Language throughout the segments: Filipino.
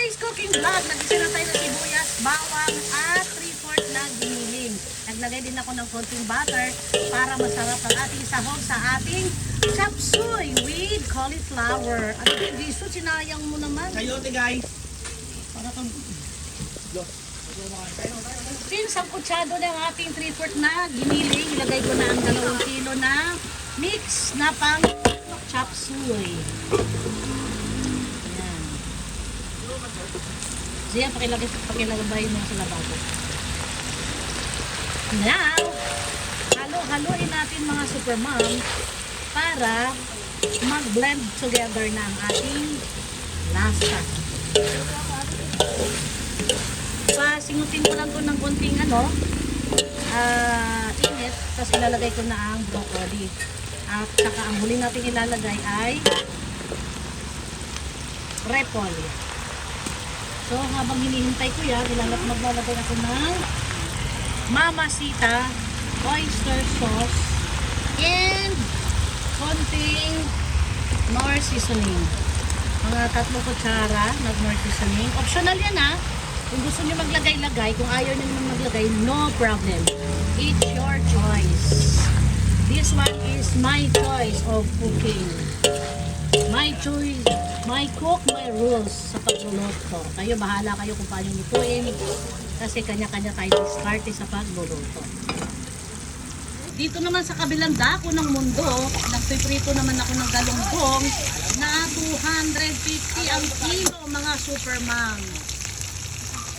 today's cooking vlog, nag-isa na tayo ng sibuyas, bawang at 3/4 na giniling. Naglagay din ako ng konting butter para masarap ang ating sahog sa ating chop suey with cauliflower. Ano yung Jesus, sinayang mo naman. Kayote guys. Para kang... Isang kutsado ng ating 3/4 na giniling. Ilagay ko na ang 2 kilo na mix na pang chop suey. Ayan. Siya, pakilagay mo sa lababo. Now, halo-haloin natin mga super mom para mag-blend together na ang ating lasa. Pasingutin ko lang to ng konting init, tapos ilalagay ko na ang broccoli. At saka ang huli natin ilalagay ay repolyo. So habang hinihintay ko yan, maglalagay ako ng Mamacita oyster sauce and konting Knorr seasoning. Mga 3 kutsara ng Knorr seasoning. Optional yan ha. Kung gusto niyo maglagay-lagay, kung ayaw niyo naman maglagay, no problem. It's your choice. This one is my choice of cooking. My choice, my cook, my rules sa pagluluto. Kayo, bahala kayo kung paano lutuin. Kasi kanya-kanya tayo diskarte sa pagluluto. Dito naman sa kabilang dako ng mundo, nagpiprito naman ako ng galunggong na 250 ang kilo mga supermam.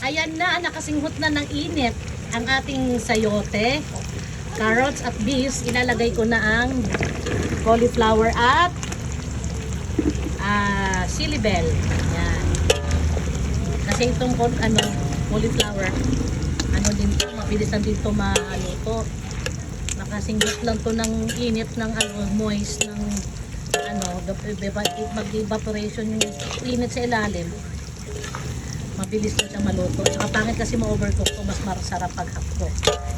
Ayan na, nakasinghot na ng init ang ating sayote, carrots at beans. Ilalagay ko na ang cauliflower at chili bell. Yan. Kasi itong cauliflower, din to, mabilisan din to maluto. Nakasinghot lang to ng init ng moist ng mag-evaporation yung init sa ilalim. Mabilis na siyang maluto. Saka pangit kasi ma-overcook to, mas masarap pag half-cook.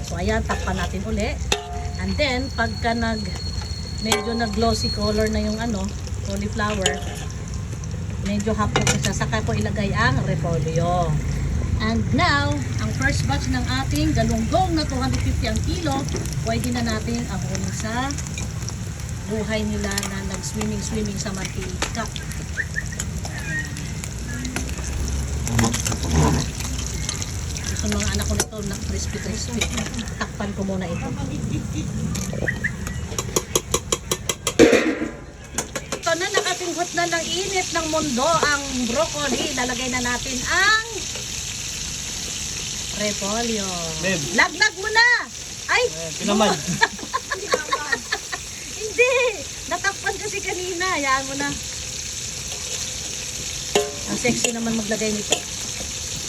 So ayan, takpan natin uli. And then, pagka medyo nag-glossy color na yung cauliflower, medyo half-cook na siya, saka ko ilagay ang repolyo. And now, ang first batch ng ating galunggong na 250 ang kilo, pwede na natin ahulin sa buhay nila na nag-swimming sa mantika. Gusto mga anak ko nito na crispy. Takpan ko muna ito. Ito na, nakasinghot na ng init ng mundo ang broccoli. Lalagay na natin ang repolyo. Laglag mo na! Ay! Pinamad. Hindi! Natakpan kasi kanina. Hayaan mo na. Ang sexy naman maglagay nito.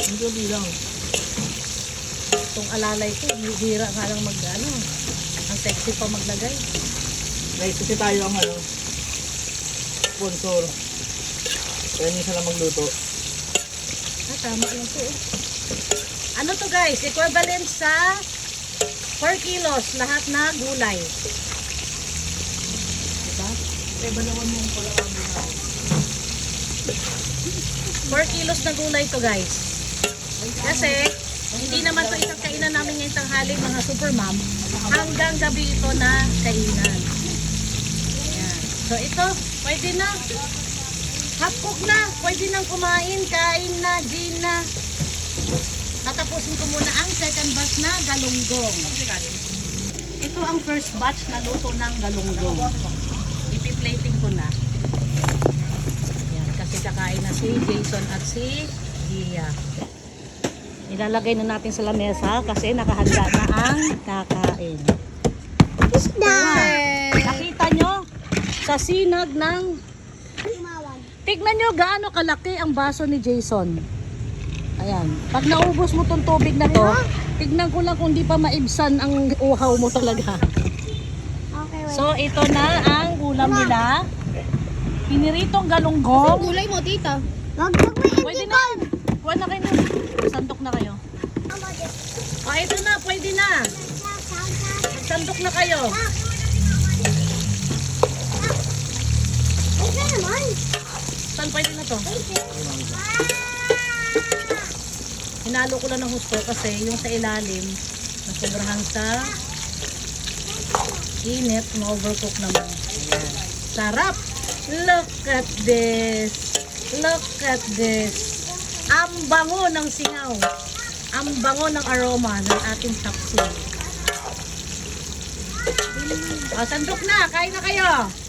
Hindi lang. Itong alalay ko, hira nga lang ang sexy pa maglagay. Guys, kasi tayo ang sponsor. Kaya niya sila magluto. Tama lang to. Ano to guys? Equivalent sa 4 kilos lahat na gulay. Diba? Eh, balawan mo pala kami na. 4 kilos na gulay to guys. Kasi hindi naman to isang kainan namin ngayong tanghali mga super mom. Hanggang gabi ito na kainan. Ayan. So ito, pwede na. Half cook na. Pwede nang kumain. Kain na. Gin na. Tatapusin ko muna ang second batch na galunggong. Ito ang first batch na luto ng galunggong. Ipi-plating ko na. Ayan. Kasi kakain na si Jason at si Gia. Ilalagay na natin sa lamesa kasi nakahanda na ang kakain. Nakita nyo? Sa sinag ng... Tignan nyo gaano kalaki ang baso ni Jason. Ayan. Pag naubos mo tong tubig na to, tignan ko lang kung di pa maibsan ang uhaw mo talaga. So ito na ang ulam nila. Piniritong galunggong. Gulay mo, tita. Pwede na. Kuha na kayo na. Sandok na kayo. Ito na. Pwede na. Sandok na kayo. Ay, naman. Saan pwede na to? hinalo ko lang ng husto kasi yung sa ilalim, nasobrahan sa init, ma-overcook naman. Ayan. Sarap! Look at this! Look at this! Ang bango ng singaw. Ang bango ng aroma ng ating chop suey. Sandok na! Kain na kayo!